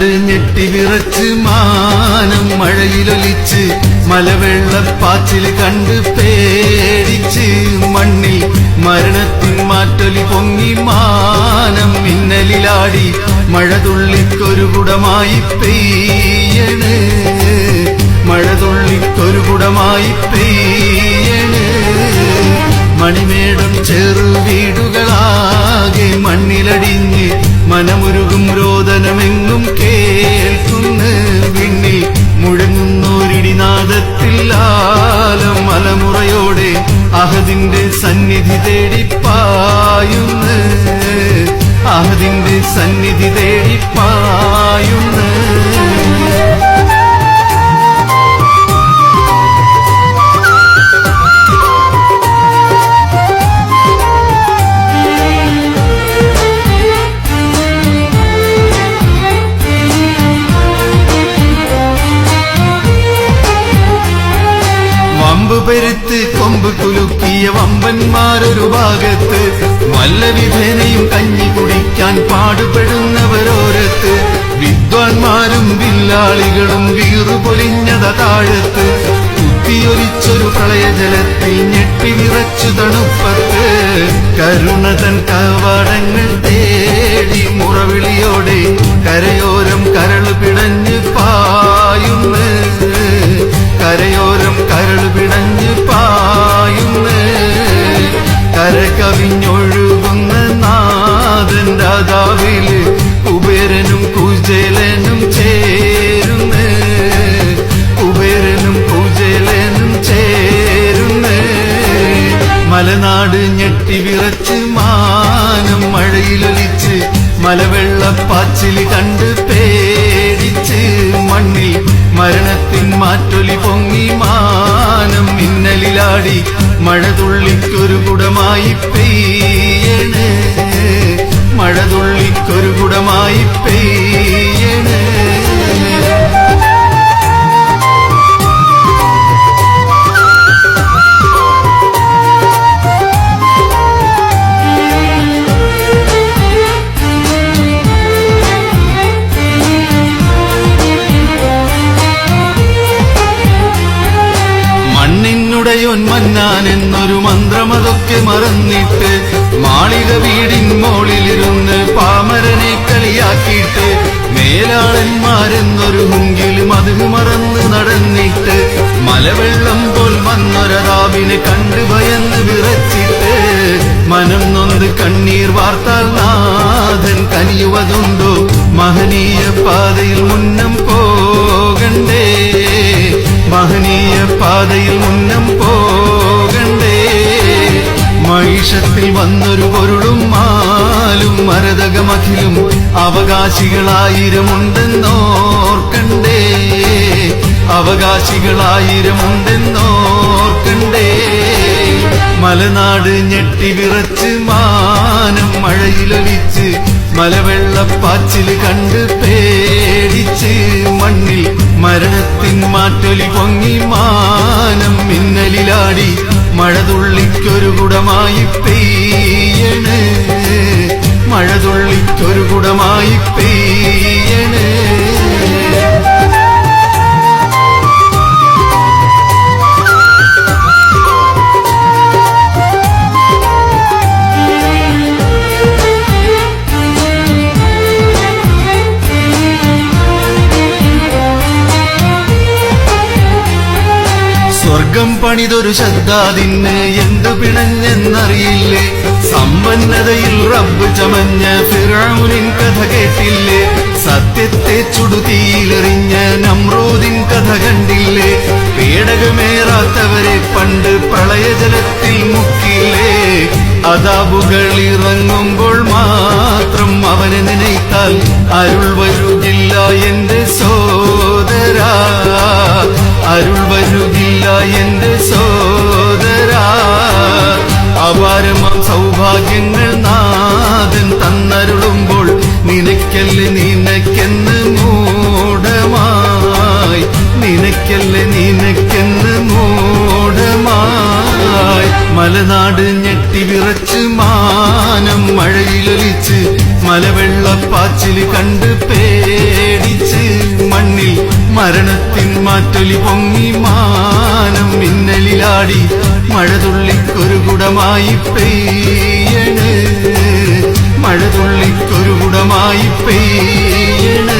മലനാട് ഞെട്ടിവിറച്ച് മാനം മഴയിലൊലിച്ച് മലവെള്ളപ്പാച്ചിൽ കണ്ട് പേടിച്ച് മണ്ണിൽ മരണത്തിൻ മാറ്റൊലി പൊങ്ങി മാനം മിന്നലിലാടി മഴതുള്ളിക്കൊരു കുടമായി പെയ്യണ് മഴതുള്ളിക്കൊരു കുടമായി പെയ്യണ് മണിമേടം ചെറുവീടുകളാകെ മണ്ണിലടിഞ്ഞ് മനമുരുകും രോദനമെങ്ങും കേൾക്കുന്നു വിണ്ണിൽ മുഴങ്ങുന്നോരിടിനാദത്തിൽ ആലം മലമുറയോടെ അഹദിന്റെ സന്നിധി തേടിപ്പായുന്നു അഹദിന്റെ സന്നിധി തേടിപ്പായുന്നു പെരുത്ത് കൊമ്പ് കുലുക്കിയ വമ്പന്മാരൊരു ഭാഗത്ത് വല്ലവിധേനയും കഞ്ഞി കുടിക്കാൻ പാടുപെടുന്നവരോരത്ത് വിദ്വാൻമാരും വില്ലാളികളും വീറുപൊലിഞ്ഞത താഴത്ത് കുത്തിയൊലിച്ചൊരു പ്രളയജലത്തിൽ ഞെട്ടിവിറച്ചു തണുപ്പത്ത് കരുണതൻ കവാടങ്ങൾ തേടി മുറവിളിയോടെ കരയോരം കരള് പിടഞ്ഞ് പായുന്നു കരയോരം കരള് പിടഞ്ഞ് പായുന്നു കര കവിഞ്ഞൊഴുകുന്ന നാഥൻ രാധാവില് കുബേരനും കുചേലനും ചേരുന്നു കുബേരനും കുചേലനും ചേരുന്നു മലനാട് ഞെട്ടിവിറച്ച് മാനം മഴയിലൊലിച്ച് മലവെള്ളപ്പാച്ചിൽ കണ്ട് പേടിച്ച് മണ്ണിൽ മരണത്തിൻ മാറ്റൊലി പൊങ്ങി മാനം മിന്നലിലാടി മഴതുള്ളിക്കൊരു കുടമായി പെയ്യണ് മഴതുള്ളിക്കൊരു കുടമായി പെയ്യണ് മന്നാനെന്നൊരു മന്ത്രമതൊക്കെ മറന്നിട്ട് മാളിക വീടിൻ മോളിലിരുന്ന് പാമരനെ കളിയാക്കിയിട്ട് മേലാളന്മാരെന്നൊരു മുങ്കിലും അത് മറന്ന് നടന്നിട്ട് മലവെള്ളം പോൽ വന്നൊരാവിനെ കണ്ട് ഭയന്ന് വിറച്ചിട്ട് മനം നൊന്ത് കണ്ണീർ വാർത്താൽ നാഥൻ കനിയുവതുണ്ടോ മഹനീയ പാതയിൽ മുന്നം പോകണ്ടേ മഹനീയ പാതയിൽ മുന്നം പോകണ്ടേ മഹിഷത്തിൽ വന്നൊരു പൊരുളും മാലും മരതകമഖിലും അവകാശികളായിരമുണ്ടെന്നോർക്കണ്ടേ അവകാശികളായിരമുണ്ടെന്നോർക്കണ്ടേ മലനാട് ഞെട്ടിവിറച്ച് മാനം മഴയിലൊലിച്ച് മലവെള്ളപ്പാച്ചിൽ കണ്ട് പേടിച്ച് മണ്ണിൽ മരണത്തിൻ മാറ്റൊലി പൊങ്ങി മാനം മിന്നലിലാടി മഴതുള്ളിക്കൊരു കുടമായി പെയ്യണ് മഴതുള്ളിക്കൊരു കുടമായി പെയ്യണ് സ്വർഗം പണിതൊരു ശദ്ദാദിന് എന്തു പിണഞ്ഞെന്നറിയില്ലേ സമ്പന്നതയിൽ റബ്ബ് ചമഞ്ഞ ഫിറഔനിൻ കഥ കേട്ടില്ലേ സത്യത്തെ ചുടുതീയിലെറിഞ്ഞ നമ്രൂദിൻ കഥ കണ്ടില്ലേ പേടകമേറാത്തവരെ പണ്ട് പ്രളയജലത്തിൽ മുക്കില്ലേ അദാബുകൾ ഇറങ്ങുമ്പോൾ മാത്രം അവനെ നനയ്ത്താൽ അരുൾ വരുകില്ല എന്റെ സോദരാ അരുൾ വരുകില്ല എന്റെ സോദരാ അപാരമാം സൗഭാഗ്യങ്ങൾ നാഥൻ തന്നരുളുമ്പോൾ നിനക്കല്ലേ നിനക്കെന്ന് മൂഢമായി നിനക്കല്ലേ നിനക്കെന്ന് മൂഢമായി മലനാട് ഞെട്ടിവിറച്ച് മാനം മഴയിലൊലിച്ച് മലവെള്ളപ്പാച്ചിൽ കണ്ട് പേടിച്ച് മണ്ണിൽ മരണത്തിൻ മാറ്റൊലി പൊങ്ങി മാനം മിന്നലിലാടി മഴതുള്ളിക്കൊരു കുടമായി പെയ്യണ് മഴതുള്ളിക്കൊരു കുടമായി പെയ്യണ്